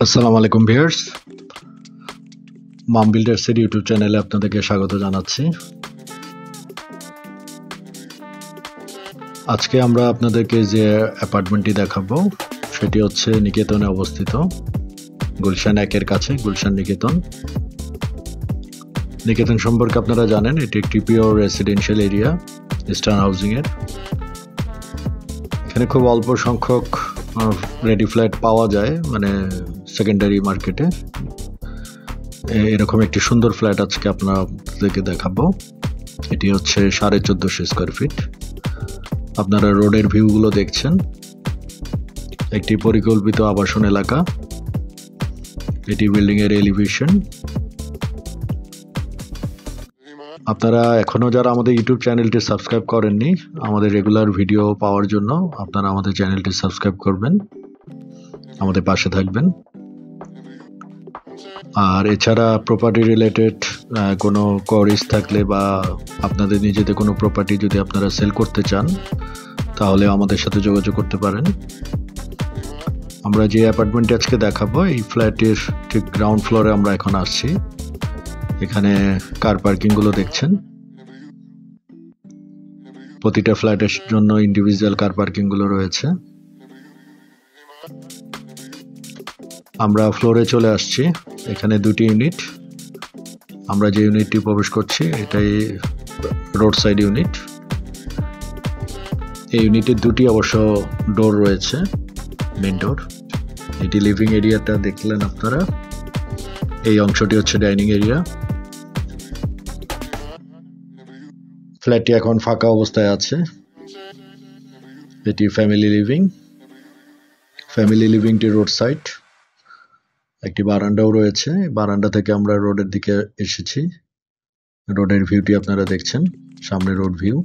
আসসালামু আলাইকুম ভিউয়ার্স, মাম বিল্ডার্সের ইউটিউব চ্যানেলে আপনাদেরকে স্বাগত জানাচ্ছি। আজকে আমরা আপনাদেরকে যে অ্যাপার্টমেন্টটি দেখাবো সেটি হচ্ছে নিকেতনে অবস্থিত, গুলশান 1-এর কাছে গুলশান নিকেতন। নিকেতন সম্পর্কে আপনারা জানেন, এটি একটি পিওর রেসিডেন্সিয়াল এরিয়া ইস্টার্ন হাউজিংয়ের। এখানে খুব অল্প সংখ্যক রেডি ফ্ল্যাট পাওয়া যায়, মানে সেকেন্ডারি মার্কেটে। এরকম একটি সুন্দর ফ্ল্যাট আজকে আপনাদেরকে দেখাবো। এটি হচ্ছে 1450 স্কোয়ার ফিট। আপনারা রোডের ভিউগুলো দেখছেন। একটি পরিকল্পিত আবাসন এলাকা। এটি বিল্ডিং এর এলিভেশন। আপনারা এখনো যারা আমাদের ইউটিউব চ্যানেলটি সাবস্ক্রাইব করেননি, আমাদের রেগুলার ভিডিও পাওয়ার জন্য আপনারা আমাদের চ্যানেলটি সাবস্ক্রাইব করবেন, আমাদের পাশে থাকবেন। আর এছাড়া প্রপার্টি রিলেটেড কোনো কোয়ারিজ থাকলে বা আপনাদের নিজেদের কোনো প্রপার্টি যদি আপনারা সেল করতে চান, তাহলে আমাদের সাথে যোগাযোগ করতে পারেন। আমরা যে অ্যাপার্টমেন্টটি আজকে দেখাবো, এই ফ্ল্যাটের ঠিক গ্রাউন্ড ফ্লোরে আমরা এখন আসছি। এখানে কার পার্কিংগুলো দেখছেন। প্রতিটা ফ্ল্যাটের জন্য ইন্ডিভিজুয়াল কার পার্কিংগুলো রয়েছে। আমরা ফ্লোরে চলে আসছি। এখানে দুটি ইউনিট। আমরা যে ইউনিটটি প্রবেশ করছি এটাই রোড সাইড ইউনিট। এই ইউনিটের দুটি অবশ্য ডোর রয়েছে, মেন ডোর। এটি লিভিং এরিয়াটা দেখলেন আপনারা। এই অংশটি হচ্ছে ডাইনিং এরিয়া। ফ্ল্যাটটি এখন ফাঁকা অবস্থায় আছে। এটি ফ্যামিলি লিভিং। ফ্যামিলি লিভিংটি রোড সাইড। একটি বারান্দাও রয়েছে। বারান্দা থেকে আমরা রোডের দিকে এসেছি। রোডের ভিউটি আপনারা দেখছেন, সামনে রোড ভিউ।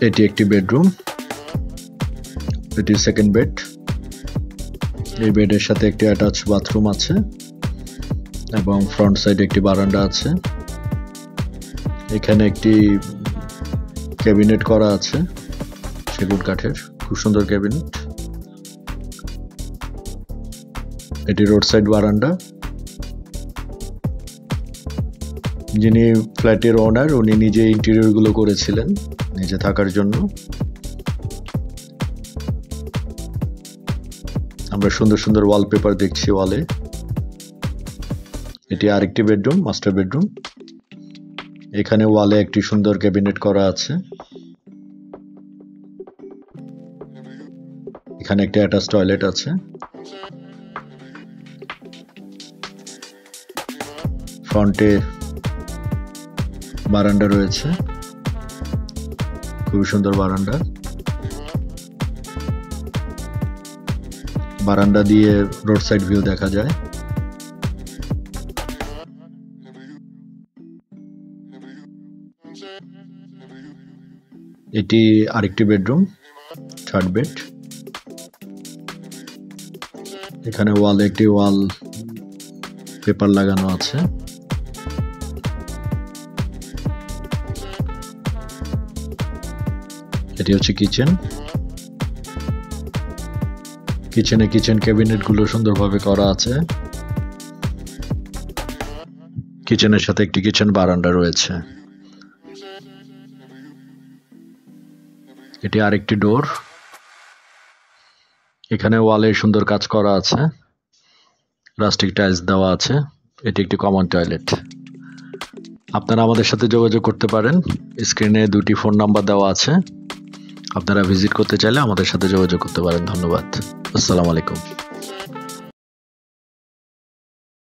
এটি একটি বেডরুম। এটি সেকেন্ড বেড। এই বেডের সাথে একটি অ্যাটাচ বাথরুম আছে এবং ফ্রন্ট সাইডে একটি বারান্দা আছে। এখানে একটি ক্যাবিনেট করা আছে সেগুন কাঠের, খুব সুন্দর ক্যাবিনেট। এটি রোড সাইড বারান্দা। যিনি ফ্ল্যাটের ওনার, উনি নিজে ইন্টেরিয়র গুলো করেছিলেন নিজে থাকার জন্য। আমরা সুন্দর সুন্দর ওয়ালপেপার দেখছি ওয়ালে। এটি আরেকটি বেডরুম, মাস্টার বেডরুম। এখানে ওয়ালে একটি সুন্দর ক্যাবিনেট করা আছে। এখানে একটি অ্যাটাচ টয়লেট আছে। ফ্রন্টে বারান্দা রয়েছে, খুবই সুন্দর বারান্দা। বারান্দা দিয়ে রোড সাইড ভিউ দেখা যায়। এটি আরেকটি বেডরুম, থার্ড বেড। এখানে ওয়ালে একটি ওয়াল পেপার লাগানো আছে। এটি হচ্ছে কিচেন। কিচেন ক্যাবিনেট গুলো সুন্দরভাবে করা আছে। কিচেনের সাথে একটি কিচেন বারান্দা রয়েছে। এটি আরেকটি ডোর। এখানে ওয়ালে সুন্দর কাজ করা আছে, রাস্টিক টাইলস দেওয়া আছে। এটি একটি কমন টয়লেট। আপনারা আমাদের সাথে যোগাযোগ করতে পারেন। স্ক্রিনে দুটি ফোন নাম্বার দেওয়া আছে। আপনারা ভিজিট করতে চাইলে আমাদের সাথে যোগাযোগ করতে পারেন। ধন্যবাদ। আসসালামু আলাইকুম।